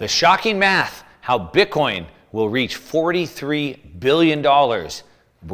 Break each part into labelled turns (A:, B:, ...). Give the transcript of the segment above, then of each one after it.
A: The shocking math, how Bitcoin will reach $43 billion. We're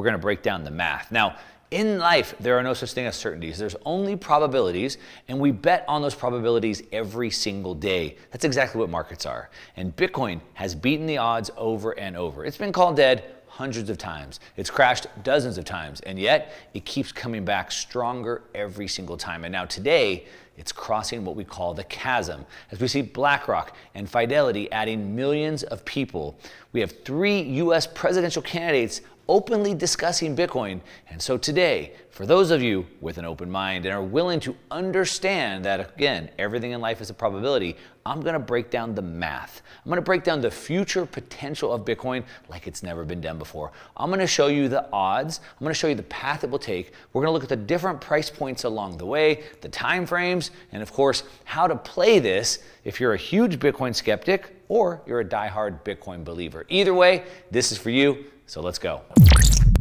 A: going to break down the math. Now, in life, there are no such thing as certainties. There's only probabilities, and we bet on those probabilities every single day. That's exactly what markets are. And Bitcoin has beaten the odds over and over. It's been called dead hundreds of times. It's crashed dozens of times, and yet it keeps coming back stronger every single time. And now today, it's crossing what we call the chasm. As we see BlackRock and Fidelity adding millions of people, we have 3 US presidential candidates openly discussing Bitcoin. And so today, for those of you with an open mind and are willing to understand that, again, everything in life is a probability, I'm going to break down the math. I'm going to break down the future potential of Bitcoin like it's never been done before. I'm going to show you the odds. I'm going to show you the path it will take. We're going to look at the different price points along the way, the time frames, and of course, how to play this if you're a huge Bitcoin skeptic or you're a diehard Bitcoin believer. Either way, this is for you. So let's go.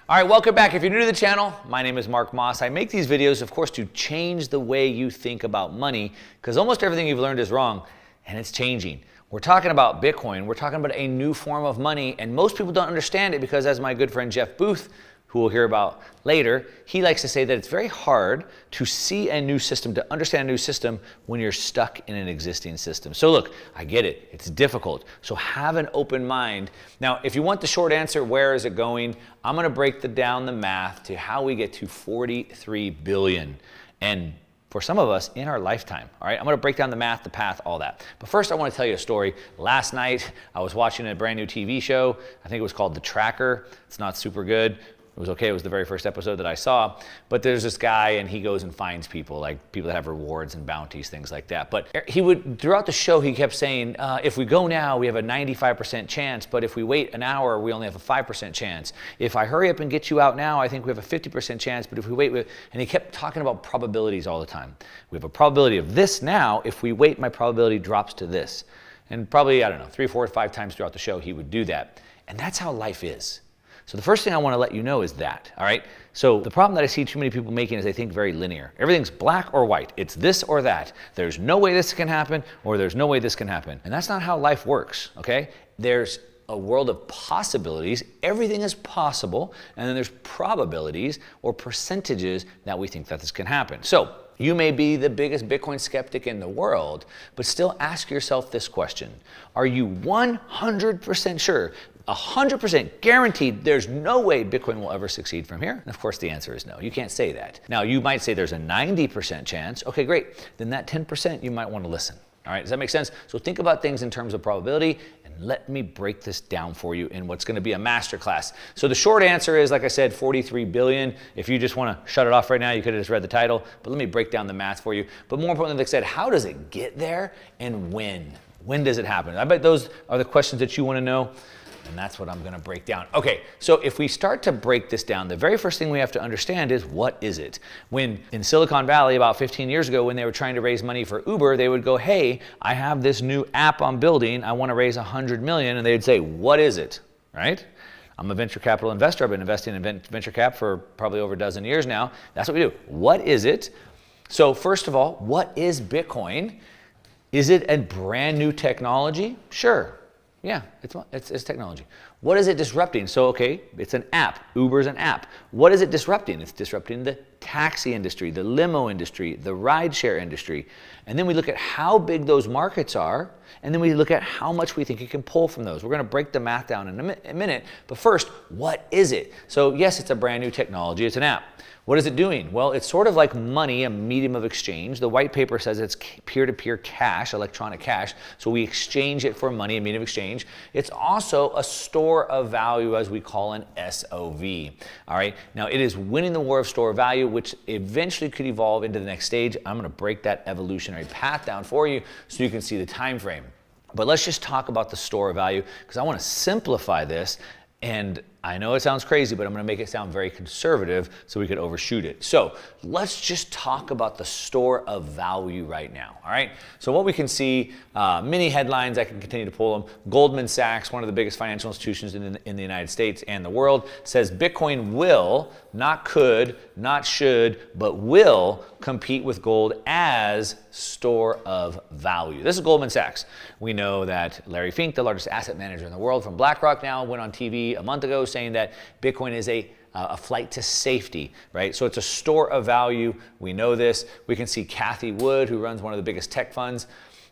A: All right, welcome back. If you're new to the channel, my name is Mark Moss. I make these videos, of course, to change the way you think about money because almost everything you've learned is wrong and it's changing. We're talking about Bitcoin. We're talking about a new form of money, and most people don't understand it because, as my good friend Jeff Booth, who we'll hear about later, he likes to say that it's very hard to see a new system, to understand a new system when you're stuck in an existing system. So look, I get it. It's difficult. So have an open mind. Now, if you want the short answer, where is it going? I'm going to break down the math to how we get to 43 billion. And for some of us in our lifetime, all right? I'm going to break down the math, the path, all that. But first, I want to tell you a story. Last night, I was watching a brand new TV show. I think it was called The Tracker. It's not super good. It was okay. It was the very first episode that I saw. But there's this guy, and he goes and finds people, like people that have rewards and bounties, things like that. But he would, throughout the show, he kept saying, if we go now, we have a 95% chance. But if we wait an hour, we only have a 5% chance. If I hurry up and get you out now, I think we have a 50% chance. But if we wait, and he kept talking about probabilities all the time. We have a probability of this now. If we wait, my probability drops to this. And probably, I don't know, 3, 4, 5 times throughout the show, he would do that. And that's how life is. So the first thing I want to let you know is that, all right? So the problem that I see too many people making is they think very linear. Everything's black or white. It's this or that. There's no way this can happen, or there's no way this can happen. And that's not how life works, okay? There's a world of possibilities. Everything is possible. And then there's probabilities or percentages that we think that this can happen. So you may be the biggest Bitcoin skeptic in the world, but still ask yourself this question. Are you 100% sure, 100% guaranteed there's no way Bitcoin will ever succeed from here? And of course the answer is no. You can't say that. Now you might say there's a 90% chance. Okay, great. Then that 10% you might want to listen. All right, does that make sense? So think about things in terms of probability, and let me break this down for you in what's going to be a masterclass. So the short answer is, like I said, 43 billion. If you just want to shut it off right now, you could have just read the title, but let me break down the math for you. But more importantly, like I said, how does it get there and when? When does it happen? I bet those are the questions that you want to know. And that's what I'm going to break down. Okay, so if we start to break this down, the very first thing we have to understand is, what is it? When in Silicon Valley about 15 years ago, when they were trying to raise money for Uber, they would go, hey, I have this new app I'm building. I want to raise 100 million. And they'd say, what is it? Right? I'm a venture capital investor. I've been investing in venture cap for probably over a dozen years now. That's what we do. What is it? So first of all, what is Bitcoin? Is it a brand new technology? Sure. Yeah, it's technology. What is it disrupting? So, okay, it's an app. Uber's an app. What is it disrupting? It's disrupting the taxi industry, the limo industry, the rideshare industry. And then we look at how big those markets are, and then we look at how much we think it can pull from those. We're going to break the math down in a minute. But first, what is it? So, yes, it's a brand new technology. It's an app. What is it doing? Well, it's sort of like money, a medium of exchange. The white paper says it's peer-to-peer cash, electronic cash. So we exchange it for money, a medium of exchange. It's also a store of value, as we call an SOV. All right. Now, it is winning the war of store of value, which eventually could evolve into the next stage. I'm going to break that evolutionary path down for you so you can see the time frame. But let's just talk about the store of value, because I want to simplify this And I know it sounds crazy, but I'm going to make it sound very conservative so we could overshoot it. So let's just talk about the store of value right now, all right? So what we can see, many headlines, I can continue to pull them. Goldman Sachs, one of the biggest financial institutions in the United States and the world, says Bitcoin will, not could, not should, but will compete with gold as store of value. This is Goldman Sachs. We know that Larry Fink, the largest asset manager in the world from BlackRock now, went on TV a month ago saying that Bitcoin is a flight to safety, right? So it's a store of value. We know this. We can see Cathie Wood, who runs one of the biggest tech funds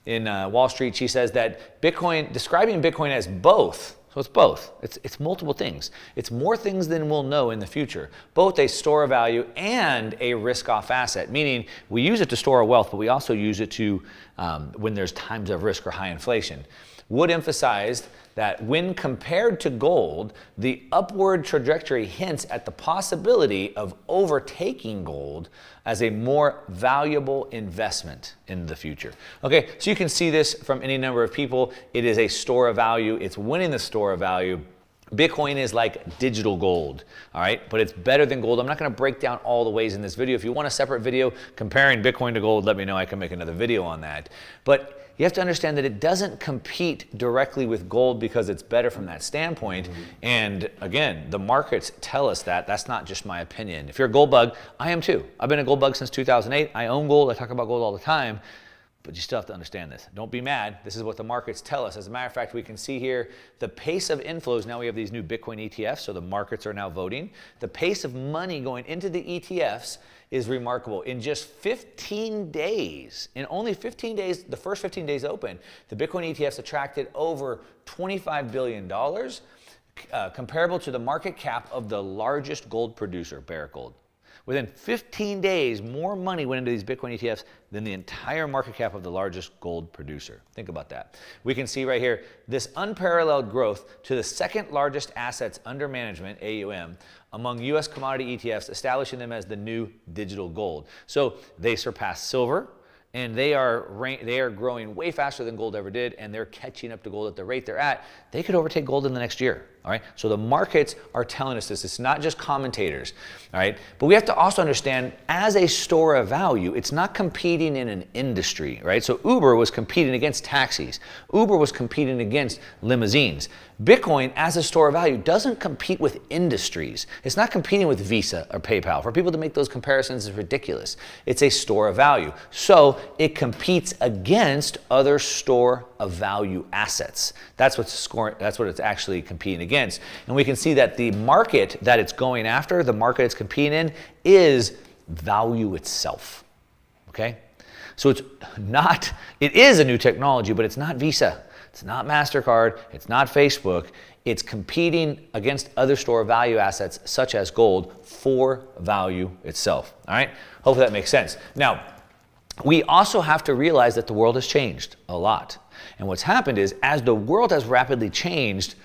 A: in Wall Street. She says that Bitcoin, describing Bitcoin as both, so it's both. It's multiple things. It's more things than we'll know in the future. Both a store of value and a risk-off asset, meaning we use it to store our wealth, but we also use it to when there's times of risk or high inflation. Wood emphasized that when compared to gold, the upward trajectory hints at the possibility of overtaking gold as a more valuable investment in the future. Okay, so you can see this from any number of people. It is a store of value. It's winning the store of value. Bitcoin is like digital gold, all right? But it's better than gold. I'm not going to break down all the ways in this video. If you want a separate video comparing Bitcoin to gold, let me know. I can make another video on that. But you have to understand that it doesn't compete directly with gold because it's better from that standpoint. And again, the markets tell us that. That's not just my opinion. If you're a gold bug, I am too. I've been a gold bug since 2008. I own gold. I talk about gold all the time. But you still have to understand this. Don't be mad. This is what the markets tell us. As a matter of fact, we can see here the pace of inflows. Now we have these new Bitcoin ETFs, so the markets are now voting. The pace of money going into the ETFs is remarkable. In just 15 days, in only 15 days, the first 15 days open, the Bitcoin ETFs attracted over $25 billion, comparable to the market cap of the largest gold producer, Barrick Gold. Within 15 days, more money went into these Bitcoin ETFs than the entire market cap of the largest gold producer. Think about that. We can see right here this unparalleled growth to the second largest assets under management, AUM, among U.S. commodity ETFs, establishing them as the new digital gold. So they surpass silver, and they are growing way faster than gold ever did, and they're catching up to gold at the rate they're at. They could overtake gold in the next year. All right, so the markets are telling us this. It's not just commentators, all right? But we have to also understand, as a store of value, it's not competing in an industry, right? So Uber was competing against taxis. Uber was competing against limousines. Bitcoin, as a store of value, doesn't compete with industries. It's not competing with Visa or PayPal. For people to make those comparisons is ridiculous. It's a store of value. So it competes against other store of value assets. That's what it's actually competing against. And we can see that the market that it's going after, the market it's competing in, is value itself. Okay? So it is a new technology, but it's not Visa. It's not MasterCard. It's not Facebook. It's competing against other store of value assets, such as gold, for value itself. All right? Hopefully that makes sense. Now, we also have to realize that the world has changed a lot. And what's happened is, as the world has rapidly changed,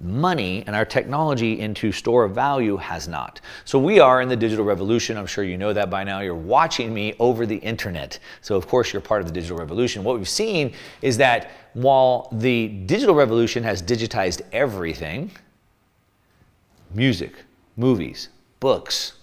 A: money and our technology into store of value has not. So we are in the digital revolution. I'm sure you know that by now. You're watching me over the internet. So of course you're part of the digital revolution. What we've seen is that while the digital revolution has digitized everything, music, movies, books,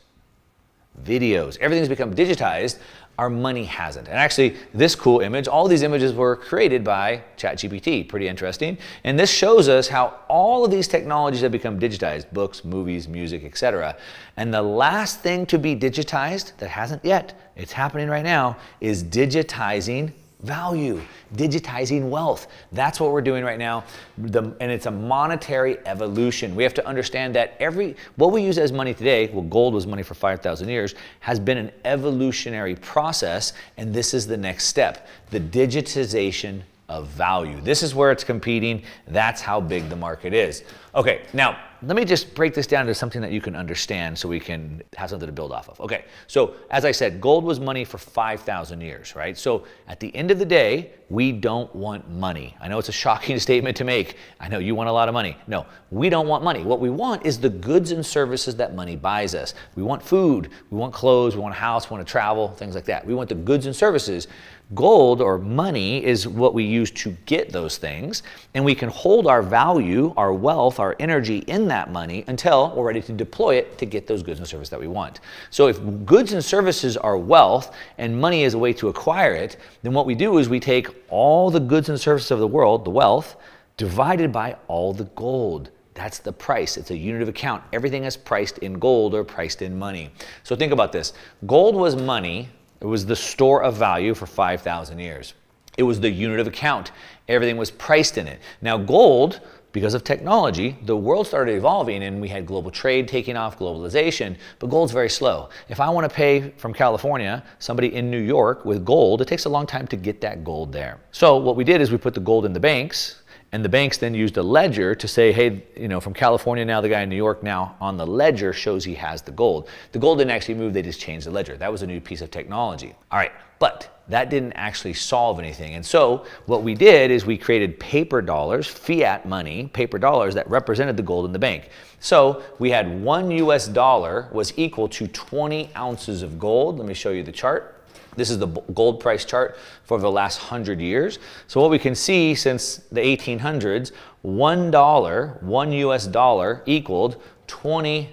A: videos, everything's become digitized, our money hasn't. And actually, this cool image, all these images were created by ChatGPT. Pretty interesting. And this shows us how all of these technologies have become digitized: books, movies, music, etc. And the last thing to be digitized that hasn't yet, it's happening right now, is digitizing value, digitizing wealth. That's what we're doing right now. And it's a monetary evolution. We have to understand that what we use as money today, well, gold was money for 5,000 years, has been an evolutionary process, and this is the next step, the digitization of value. This is where it's competing. That's how big the market is. Okay, now let me just break this down to something that you can understand so we can have something to build off of. Okay, so as I said, gold was money for 5,000 years, right? So at the end of the day, we don't want money. I know it's a shocking statement to make. I know you want a lot of money. No, we don't want money. What we want is the goods and services that money buys us. We want food, we want clothes, we want a house, we want to travel, things like that. We want the goods and services. Gold, or money, is what we use to get those things, and we can hold our value, our wealth, our energy in in that money until we're ready to deploy it to get those goods and services that we want. So if goods and services are wealth and money is a way to acquire it, then what we do is we take all the goods and services of the world, the wealth, divided by all the gold. That's the price. It's a unit of account. Everything is priced in gold or priced in money. So think about this. Gold was money. It was the store of value for 5,000 years. It was the unit of account. Everything was priced in it. Now gold, because of technology, the world started evolving and we had global trade taking off, globalization, but gold's very slow. If I want to pay from California, somebody in New York with gold, it takes a long time to get that gold there. So what we did is we put the gold in the banks, and the banks then used a ledger to say, hey, from California now, the guy in New York now on the ledger shows he has the gold. The gold didn't actually move, they just changed the ledger. That was a new piece of technology. All right, but that didn't actually solve anything. And so what we did is we created paper dollars, fiat money, paper dollars that represented the gold in the bank. So we had $1 US was equal to 20 ounces of gold. Let me show you the chart. This is the gold price chart for the last 100 years. So what we can see since the 1800s, $1 US equaled 20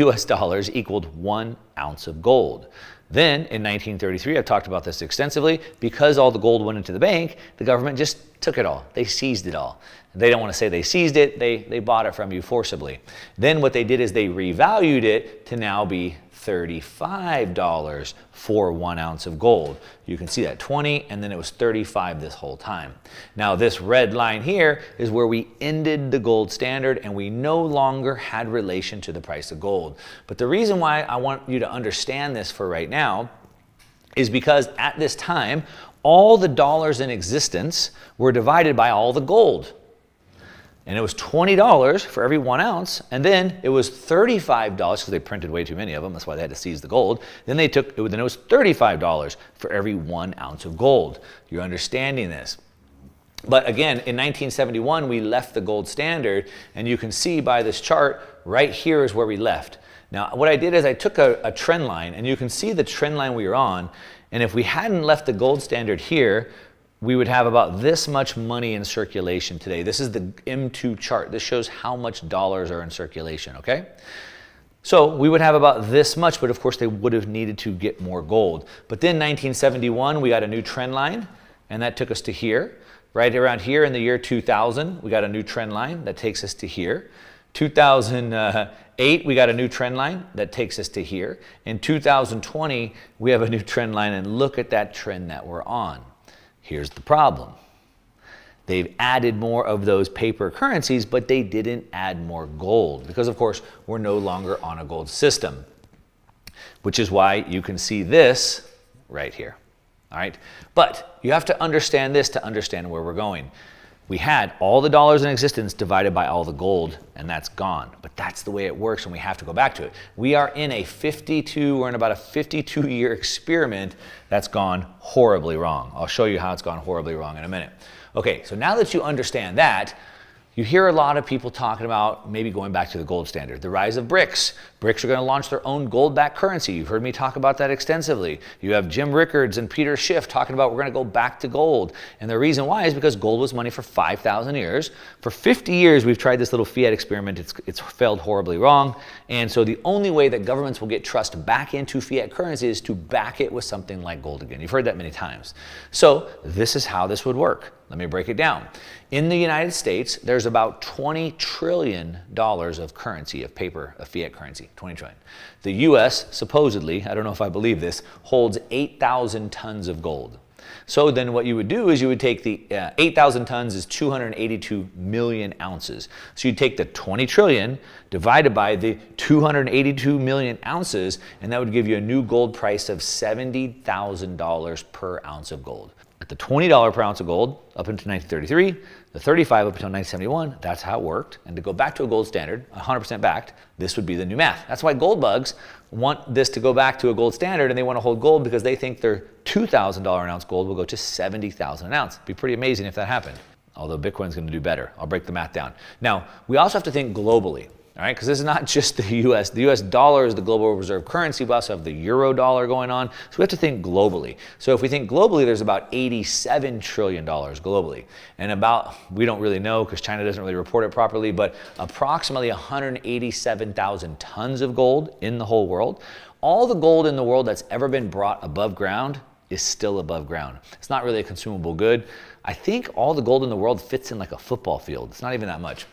A: US equaled 1 ounce of gold. Then in 1933, I've talked about this extensively, because all the gold went into the bank, the government just took it all. They seized it all. They don't want to say they seized it, they bought it from you forcibly. Then what they did is they revalued it to now be $35 for 1 ounce of gold. You can see that 20, and then it was 35 this whole time. Now this red line here is where we ended the gold standard and we no longer had relation to the price of gold. But the reason why I want you to understand this for right now is because at this time, all the dollars in existence were divided by all the gold. And it was $20 for every 1 ounce, and then it was $35 because they printed way too many of them. That's why they had to seize the gold. Then it was $35 for every 1 ounce of gold. You're understanding this. But again, in 1971, we left the gold standard, and you can see by this chart, right here is where we left. Now, what I did is I took a trend line, and you can see the trend line we were on, and if we hadn't left the gold standard here, we would have about this much money in circulation today. This is the M2 chart. This shows how much dollars are in circulation, okay? So we would have about this much, but of course they would have needed to get more gold. But then 1971, we got a new trend line, and that took us to here. Right around here in the year 2000, we got a new trend line that takes us to here. 2008, we got a new trend line that takes us to here. In 2020, we have a new trend line, and look at that trend that we're on. Here's the problem. They've added more of those paper currencies, but they didn't add more gold because, of course, we're no longer on a gold system, which is why you can see this right here. All right. But you have to understand this to understand where we're going. We had all the dollars in existence divided by all the gold, and that's gone. But that's the way it works, and we have to go back to it. We're in about a 52-year experiment that's gone horribly wrong. I'll show you how it's gone horribly wrong in a minute. Okay, so now that you understand that, you hear a lot of people talking about maybe going back to the gold standard. The rise of BRICS. BRICS are going to launch their own gold-backed currency. You've heard me talk about that extensively. You have Jim Rickards and Peter Schiff talking about we're going to go back to gold. And the reason why is because gold was money for 5,000 years. For 50 years, we've tried this little fiat experiment. It's failed horribly wrong. And so the only way that governments will get trust back into fiat currency is to back it with something like gold again. You've heard that many times. So this is how this would work. Let me break it down. In the United States, there's about $20 trillion of currency, of paper, of fiat currency, 20 trillion. The US, supposedly, I don't know if I believe this, holds 8,000 tons of gold. So then what you would do is you would take the 8,000 tons is 282 million ounces. So you take the 20 trillion divided by the 282 million ounces, and that would give you a new gold price of $70,000 per ounce of gold. At the $20 per ounce of gold up until 1933, the 35 up until 1971, that's how it worked. And to go back to a gold standard, 100% backed, this would be the new math. That's why gold bugs want this to go back to a gold standard, and they want to hold gold because they think their $2,000 an ounce gold will go to $70,000 an ounce. It'd be pretty amazing if that happened. Although Bitcoin's going to do better. I'll break the math down. Now, we also have to think globally. All right, because this is not just the U.S. The U.S. dollar is the global reserve currency. We also have the euro dollar going on. So we have to think globally. So if we think globally, there's about $87 trillion globally. And about, we don't really know because China doesn't really report it properly, but approximately 187,000 tons of gold in the whole world. All the gold in the world that's ever been brought above ground is still above ground. It's not really a consumable good. I think all the gold in the world fits in like a football field. It's not even that much.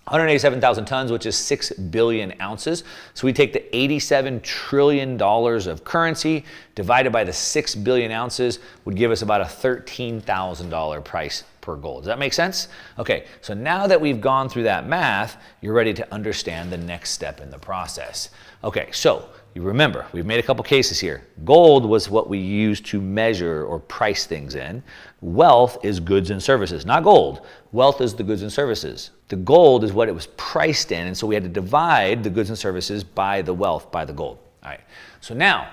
A: 187,000 tons, which is 6 billion ounces. So we take the $87 trillion of currency divided by the 6 billion ounces would give us about a $13,000 price per gold. Does that make sense? Okay, so now that we've gone through that math, you're ready to understand the next step in the process. Okay, so you remember, we've made a couple cases here. Gold was what we used to measure or price things in. Wealth is goods and services, not gold. Wealth is the goods and services. The gold is what it was priced in, and so we had to divide the goods and services by the wealth, by the gold. All right, so now,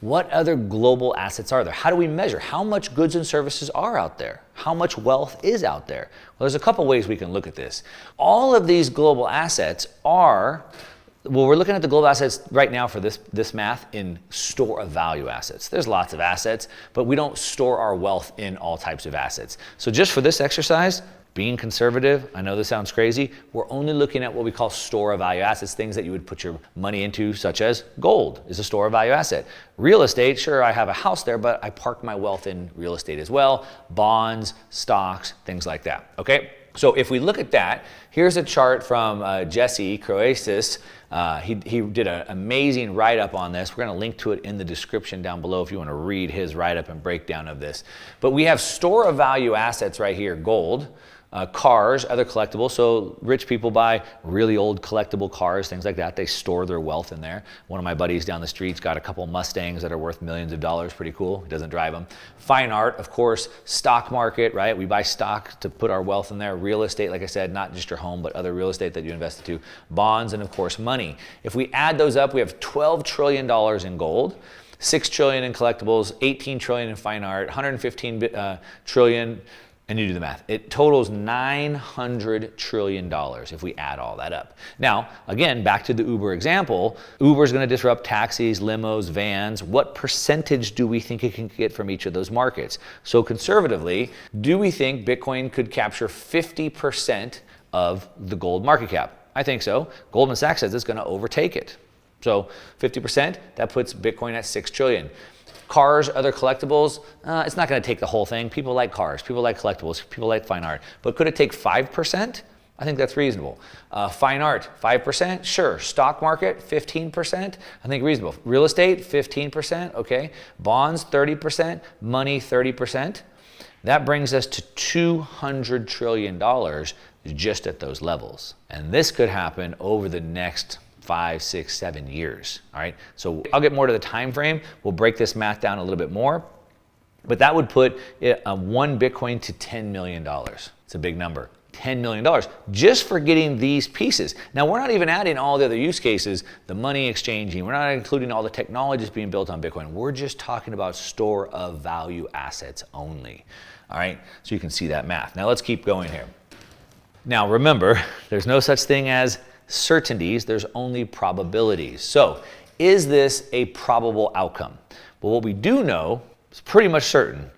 A: what other global assets are there? How do we measure? How much goods and services are out there? How much wealth is out there? Well, there's a couple ways we can look at this. All of these global assets are, well, we're looking at the global assets right now for this math in store of value assets. There's lots of assets, but we don't store our wealth in all types of assets. So just for this exercise, being conservative, I know this sounds crazy, we're only looking at what we call store of value assets, things that you would put your money into, such as gold is a store of value asset. Real estate, sure, I have a house there, but I park my wealth in real estate as well, bonds, stocks, things like that, okay? So if we look at that, here's a chart from Jesse Croesus. He did an amazing write-up on this. We're going to link to it in the description down below if you want to read his write-up and breakdown of this. But we have store of value assets right here, gold. Cars, other collectibles. So rich people buy really old collectible cars, things like that. They store their wealth in there. One of my buddies down the street's got a couple Mustangs that are worth millions of dollars. Pretty cool. He doesn't drive them. Fine art, of course. Stock market, right? We buy stock to put our wealth in there. Real estate, like I said, not just your home, but other real estate that you invest into. Bonds, and of course, money. If we add those up, we have $12 trillion in gold. 6 trillion in collectibles, 18 trillion in fine art, 115 trillion. And you do the math. It totals $900 trillion if we add all that up. Now, again, back to the Uber example, Uber is going to disrupt taxis, limos, vans. What percentage do we think it can get from each of those markets? So conservatively, do we think Bitcoin could capture 50% of the gold market cap? I think so. Goldman Sachs says it's going to overtake it. So 50%, that puts Bitcoin at 6 trillion. Cars, other collectibles, it's not going to take the whole thing. People like cars, people like collectibles, people like fine art. But could it take 5%? I think that's reasonable. Fine art, 5%? Sure. Stock market, 15%? I think reasonable. Real estate, 15%? Okay. Bonds, 30%. Money, 30%. That brings us to $200 trillion just at those levels. And this could happen over the next 5, 6, 7 years, all right? So I'll get more to the time frame. We'll break this math down a little bit more, but that would put one Bitcoin to $10 million. It's a big number, $10 million, just for getting these pieces. Now, we're not even adding all the other use cases, the money exchanging. We're not including all the technologies being built on Bitcoin. We're just talking about store of value assets only, all right? So you can see that math. Now, let's keep going here. Now, remember, there's no such thing as certainties, there's only probabilities. So, is this a probable outcome? Well, what we do know is pretty much certain,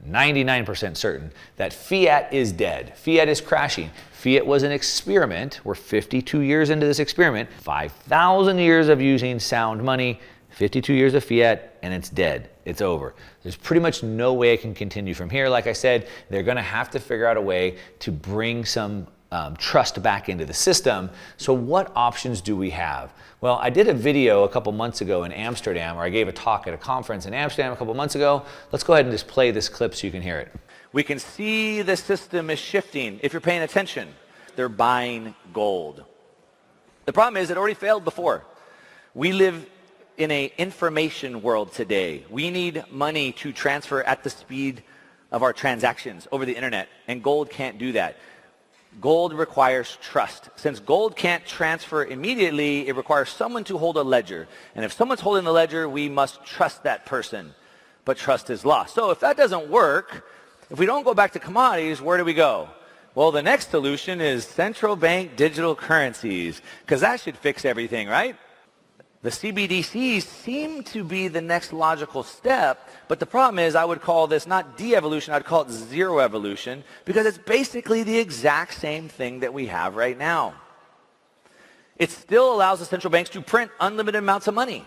A: 99% certain, that fiat is dead. Fiat is crashing. Fiat was an experiment. We're 52 years into this experiment, 5,000 years of using sound money, 52 years of fiat, and it's dead. It's over. There's pretty much no way it can continue from here. Like I said, they're going to have to figure out a way to bring some trust back into the system. So what options do we have? Well, I did a video a couple months ago in Amsterdam, or I gave a talk at a conference in Amsterdam a couple months ago. Let's go ahead and just play this clip so you can hear it.
B: We can see the system is shifting. If you're paying attention, they're buying gold. The problem is it already failed before. We live in an information world today. We need money to transfer at the speed of our transactions over the internet, and gold can't do that. Gold requires trust. Since gold can't transfer immediately, it requires someone to hold a ledger. And if someone's holding the ledger, we must trust that person. But trust is lost. So if that doesn't work, if we don't go back to commodities, where do we go? Well, the next solution is central bank digital currencies, because that should fix everything, right? The CBDCs seem to be the next logical step, but the problem is I would call this not de-evolution, I'd call it zero evolution, because it's basically the exact same thing that we have right now. It still allows the central banks to print unlimited amounts of money.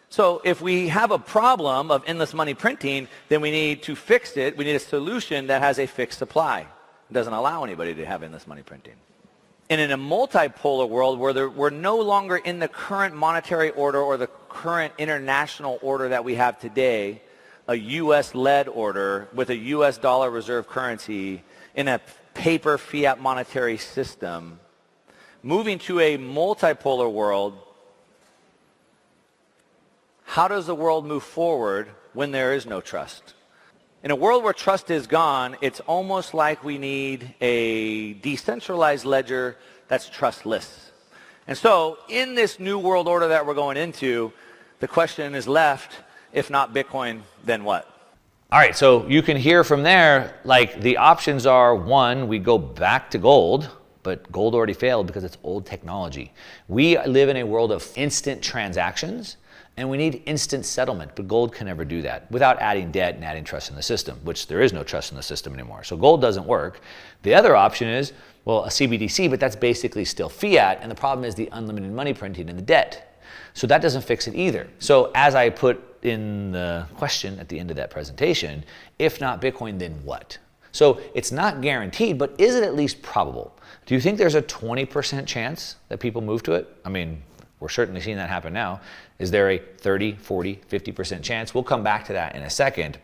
B: So if we have a problem of endless money printing, then we need to fix it. We need a solution that has a fixed supply. It doesn't allow anybody to have endless money printing. And in a multipolar world where we're no longer in the current monetary order or the current international order that we have today, a U.S.-led order with a U.S. dollar reserve currency in a paper fiat monetary system, moving to a multipolar world, how does the world move forward when there is no trust? In a world where trust is gone, it's almost like we need a decentralized ledger that's trustless. And so in this new world order that we're going into, the question is left, if not Bitcoin, then what?
A: All right, so you can hear from there, like the options are, one, we go back to gold, but gold already failed because it's old technology. We live in a world of instant transactions, and we need instant settlement, but gold can never do that without adding debt and adding trust in the system, which there is no trust in the system anymore. So gold doesn't work. The other option is, well, a CBDC, but that's basically still fiat, and the problem is the unlimited money printing and the debt. So that doesn't fix it either. So as I put in the question at the end of that presentation, if not Bitcoin, then what? So it's not guaranteed, but is it at least probable? Do you think there's a 20% chance that people move to it? I mean, we're certainly seeing that happen now. Is there a 30, 40, 50% chance? We'll come back to that in a second.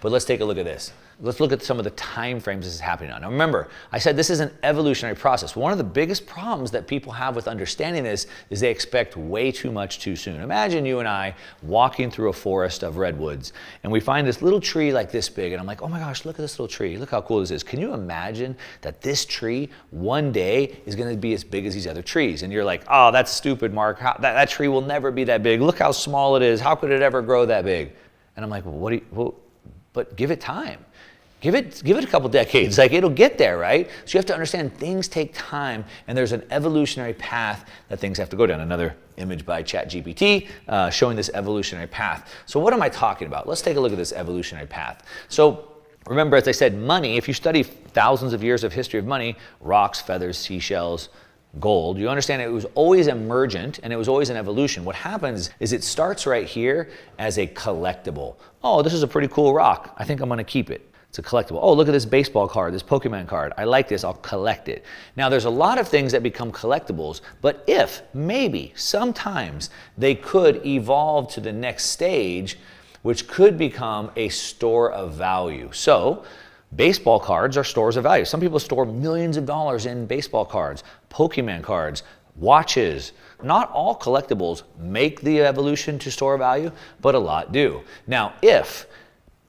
A: But let's take a look at this. Let's look at some of the time frames this is happening on. Now remember, I said this is an evolutionary process. One of the biggest problems that people have with understanding this is they expect way too much too soon. Imagine you and I walking through a forest of redwoods, and we find this little tree like this big, and I'm like, oh my gosh, look at this little tree. Look how cool this is. Can you imagine that this tree one day is going to be as big as these other trees? And you're like, oh, that's stupid, Mark. That tree will never be that big. Look how small it is. How could it ever grow that big? And I'm like, but give it time. Give it a couple decades, like it'll get there, right? So you have to understand things take time, and there's an evolutionary path that things have to go down. Another image by ChatGPT showing this evolutionary path. So what am I talking about? Let's take a look at this evolutionary path. So remember, as I said, money, if you study thousands of years of history of money, rocks, feathers, seashells, gold, you understand it was always emergent and it was always an evolution. What happens is it starts right here as a collectible. Oh, this is a pretty cool rock. I think I'm going to keep it. It's a collectible. Oh, look at this baseball card, this Pokemon card. I like this, I'll collect it. Now, there's a lot of things that become collectibles, but if, maybe, sometimes they could evolve to the next stage, which could become a store of value. So, baseball cards are stores of value. Some people store millions of dollars in baseball cards, Pokemon cards, watches. Not all collectibles make the evolution to store of value, but a lot do. Now, if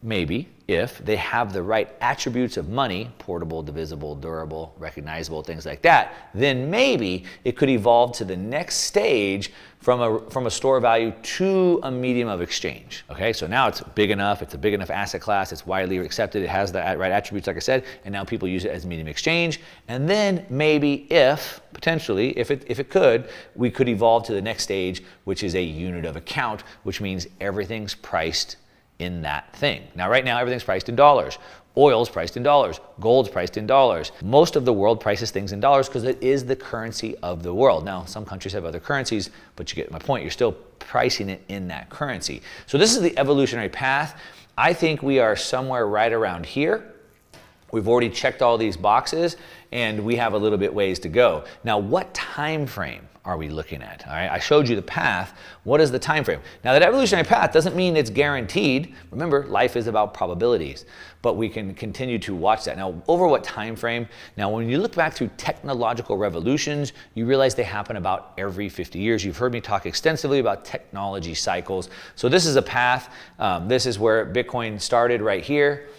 A: they have the right attributes of money, portable, divisible, durable, recognizable, things like that, then maybe it could evolve to the next stage from a store of value to a medium of exchange. Okay, so now it's big enough, it's a big enough asset class, it's widely accepted, it has the right attributes, like I said, and now people use it as medium exchange. And then maybe potentially, if it could, we could evolve to the next stage, which is a unit of account, which means everything's priced in that thing. Now, right now, everything's priced in dollars. Oil's priced in dollars. Gold's priced in dollars. Most of the world prices things in dollars because it is the currency of the world. Now, some countries have other currencies, but you get my point. You're still pricing it in that currency. So this is the evolutionary path. I think we are somewhere right around here. We've already checked all these boxes, and we have a little bit ways to go. Now, what time frame are we looking at? All right, I showed you the path. What is the time frame? Now, that evolutionary path doesn't mean it's guaranteed. Remember, life is about probabilities, but we can continue to watch that. Now, over what time frame? Now, when you look back through technological revolutions, you realize they happen about every 50 years. You've heard me talk extensively about technology cycles. So this is a path. This is where Bitcoin started right here.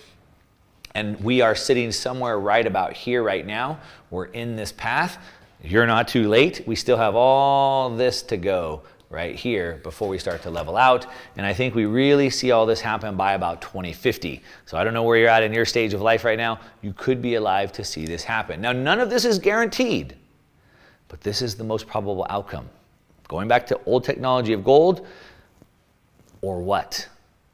A: And we are sitting somewhere right about here right now. We're in this path. You're not too late. We still have all this to go right here before we start to level out. And I think we really see all this happen by about 2050. So I don't know where you're at in your stage of life right now. You could be alive to see this happen. Now, none of this is guaranteed, but this is the most probable outcome. Going back to old technology of gold, or what?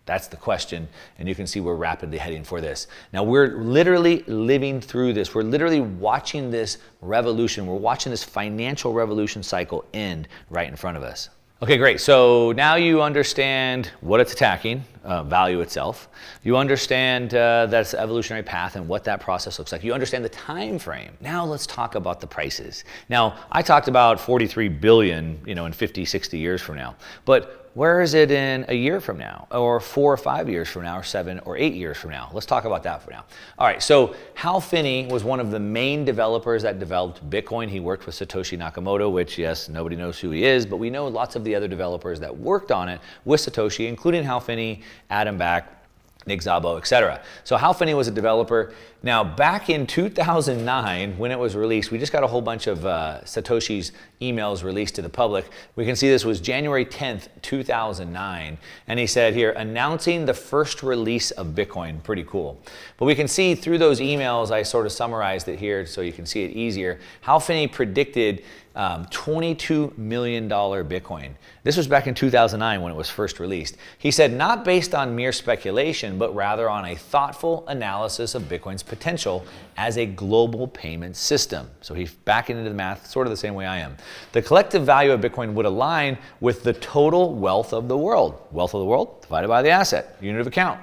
A: That's the question, and you can see we're rapidly heading for this. Now, we're literally living through this. We're literally watching this revolution. We're watching this financial revolution cycle end right in front of us. Okay, great. So now you understand what it's attacking, value itself. You understand that's the evolutionary path and what that process looks like. You understand the time frame. Now let's talk about the prices. Now, I talked about 43 billion, in 50, 60 years from now. But where is it in a year from now, or 4 or 5 years from now, or 7 or 8 years from now? Let's talk about that for now. All right, so Hal Finney was one of the main developers that developed Bitcoin. He worked with Satoshi Nakamoto, which, yes, nobody knows who he is, but we know lots of the other developers that worked on it with Satoshi, including Hal Finney, Adam Back, Nick Szabo, etc. So Hal Finney was a developer. Now, back in 2009, when it was released, we just got a whole bunch of Satoshi's emails released to the public. We can see this was January 10th, 2009. And he said here, announcing the first release of Bitcoin. Pretty cool. But we can see through those emails, I sort of summarized it here so you can see it easier. Hal Finney predicted $22 million Bitcoin. This was back in 2009 when it was first released. He said, not based on mere speculation, but rather on a thoughtful analysis of Bitcoin's potential as a global payment system. So he's backing into the math sort of the same way I am. The collective value of Bitcoin would align with the total wealth of the world. Wealth of the world divided by the asset, unit of account,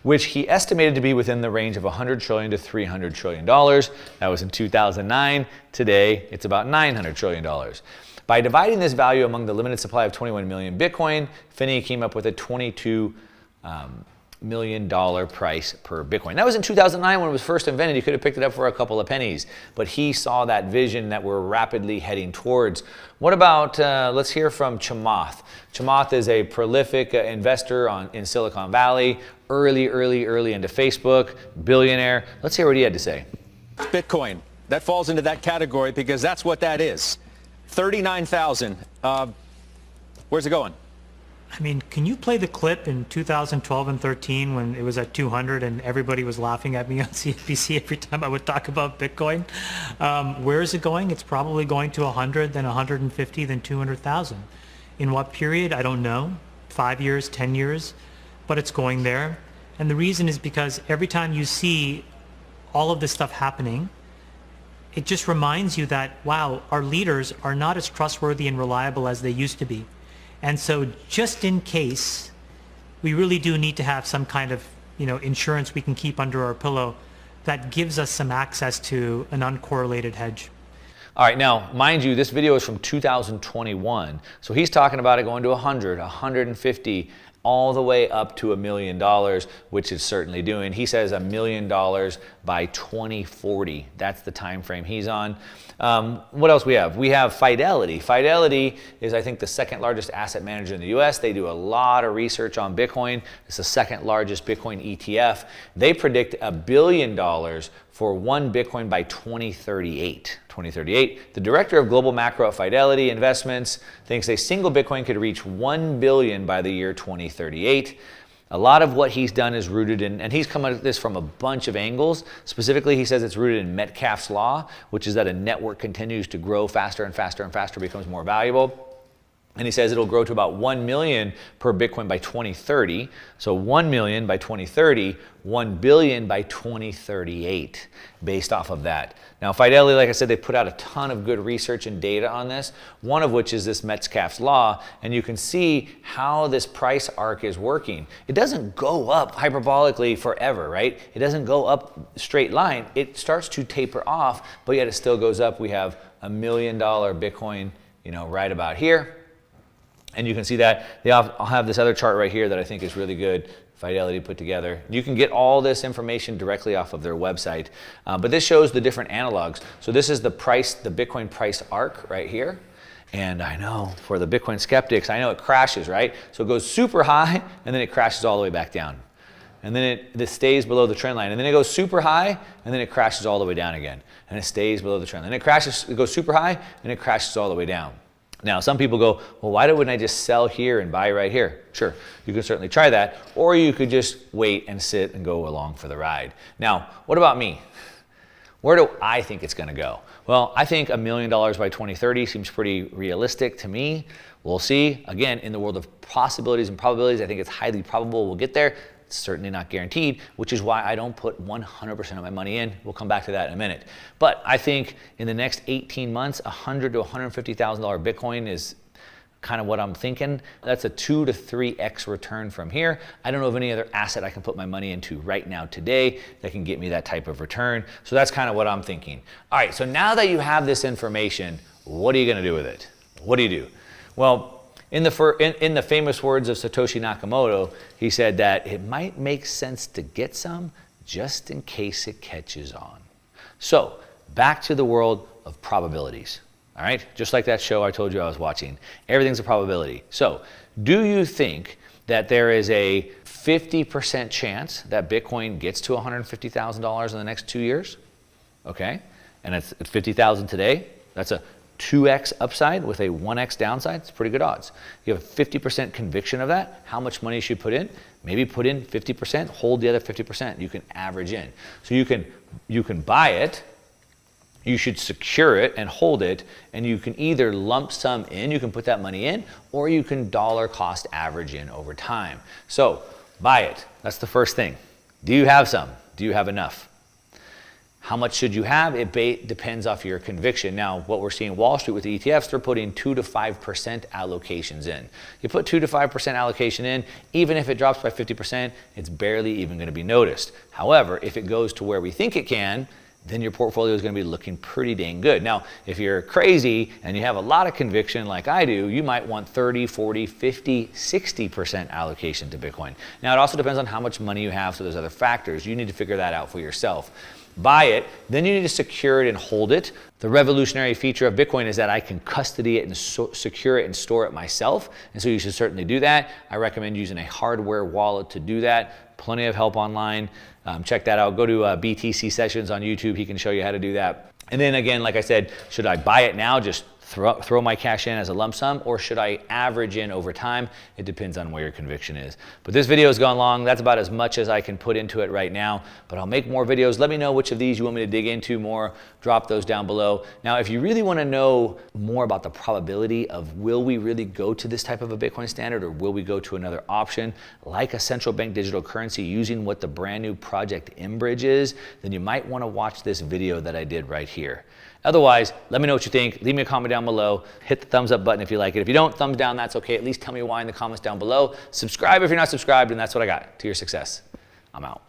A: which he estimated to be within the range of $100 trillion to $300 trillion. That was in 2009. Today, it's about $900 trillion. By dividing this value among the limited supply of 21 million Bitcoin, Finney came up with a $22 million price per Bitcoin. That was in 2009 when it was first invented. You could have picked it up for a couple of pennies, but he saw that vision that we're rapidly heading towards. What about, let's hear from Chamath. Chamath is a prolific investor in Silicon Valley, early into Facebook, billionaire. Let's hear what he had to say.
C: Bitcoin, that falls into that category because that's what that is. 39,000. Where's it going?
D: I mean, can you play the clip in 2012 and 13 when it was at 200 and everybody was laughing at me on CNBC every time I would talk about Bitcoin? Where is it going? It's probably going to 100, then 150, then 200,000. In what period? I don't know. 5 years, 10 years, but it's going there. And the reason is because every time you see all of this stuff happening, it just reminds you that, wow, our leaders are not as trustworthy and reliable as they used to be. And so just in case, we really do need to have some kind of, insurance we can keep under our pillow that gives us some access to an uncorrelated hedge.
A: All right, now, mind you, this video is from 2021. So he's talking about it going to 100, 150, all the way up to $1 million, which it's certainly doing. He says $1 million by 2040. That's the time frame he's on. What else we have? We have Fidelity. Fidelity is, I think, the second largest asset manager in the US. They do a lot of research on Bitcoin. It's the second largest Bitcoin ETF. They predict $1 billion for one Bitcoin by 2038. The director of global macro at Fidelity Investments thinks a single Bitcoin could reach 1 billion by the year 2038. A lot of what he's done is rooted in, and he's come at this from a bunch of angles. Specifically, he says it's rooted in Metcalfe's law, which is that a network continues to grow faster and faster and faster, becomes more valuable. And he says it'll grow to about 1 million per Bitcoin by 2030. So 1 million by 2030, 1 billion by 2038, based off of that. Now, Fidelity, like I said, they put out a ton of good research and data on this, one of which is this Metcalfe's law. And you can see how this price arc is working. It doesn't go up hyperbolically forever, right? It doesn't go up straight line. It starts to taper off, but yet it still goes up. We have $1 million Bitcoin, right about here. And you can see that. I'll have this other chart right here that I think is really good. Fidelity put together. You can get all this information directly off of their website. But this shows the different analogs. So this is the Bitcoin price arc right here. And I know for the Bitcoin skeptics, I know it crashes, right? So it goes super high and then it crashes all the way back down. And then it stays below the trend line. And then it goes super high and then it crashes all the way down again. And it stays below the trend line. And it goes super high and it crashes all the way down. Now, some people go, well, why wouldn't I just sell here and buy right here? Sure, you can certainly try that, or you could just wait and sit and go along for the ride. Now, what about me? Where do I think it's gonna go? Well, I think $1 million by 2030 seems pretty realistic to me. We'll see. Again, in the world of possibilities and probabilities, I think it's highly probable we'll get there. It's certainly not guaranteed, which is why I don't put 100% of my money in. We'll come back to that in a minute. But I think in the next 18 months, $100,000 to $150,000 Bitcoin is kind of what I'm thinking. That's a 2 to 3x return from here. I don't know of any other asset I can put my money into right now today that can get me that type of return. So that's kind of what I'm thinking. All right, so now that you have this information, what are you gonna do with it? What do you do? Well, in the famous words of Satoshi Nakamoto, he said that it might make sense to get some just in case it catches on. So back to the world of probabilities. All right, just like that show I told you I was watching, everything's a probability. So do you think that there is a 50% chance that Bitcoin gets to $150,000 in the next 2 years? Okay, and it's 50,000 today. That's a 2x upside with a 1x downside. It's pretty good odds. You have a 50% conviction of that. How much money you should put in? Maybe put in 50%, hold the other 50%. You can average in. So you can buy it, you should secure it and hold it, and you can either lump sum in, you can put that money in, or you can dollar cost average in over time. So buy it. That's the first thing. Do you have some? Do you have enough? How much should you have? It depends off your conviction. Now, what we're seeing Wall Street with the ETFs, they're putting 2 to 5% allocations in. You put 2 to 5% allocation in, even if it drops by 50%, it's barely even going to be noticed. However, if it goes to where we think it can, then your portfolio is going to be looking pretty dang good. Now, if you're crazy and you have a lot of conviction like I do, you might want 30, 40, 50, 60% allocation to Bitcoin. Now, it also depends on how much money you have, so there's other factors. You need to figure that out for yourself. Buy it, then you need to secure it and hold it. The revolutionary feature of Bitcoin is that I can custody it and secure it and store it myself, and so you should certainly do that. I recommend using a hardware wallet to do that. Plenty of help online. Check that out. Go to BTC Sessions on YouTube. He can show you how to do that. And then again, like I said, should I buy it now, just throw my cash in as a lump sum, or should I average in over time? It depends on where your conviction is. But this video has gone long. That's about as much as I can put into it right now, but I'll make more videos. Let me know which of these you want me to dig into more. Drop those down below. Now, if you really want to know more about the probability of will we really go to this type of a Bitcoin standard, or will we go to another option like a central bank digital currency using what the brand new project Mbridge is, then you might want to watch this video that I did right here. Otherwise, let me know what you think. Leave me a comment down below. Hit the thumbs up button if you like it. If you don't, thumbs down, that's okay. At least tell me why in the comments down below. Subscribe if you're not subscribed, and that's what I got to your success. I'm out.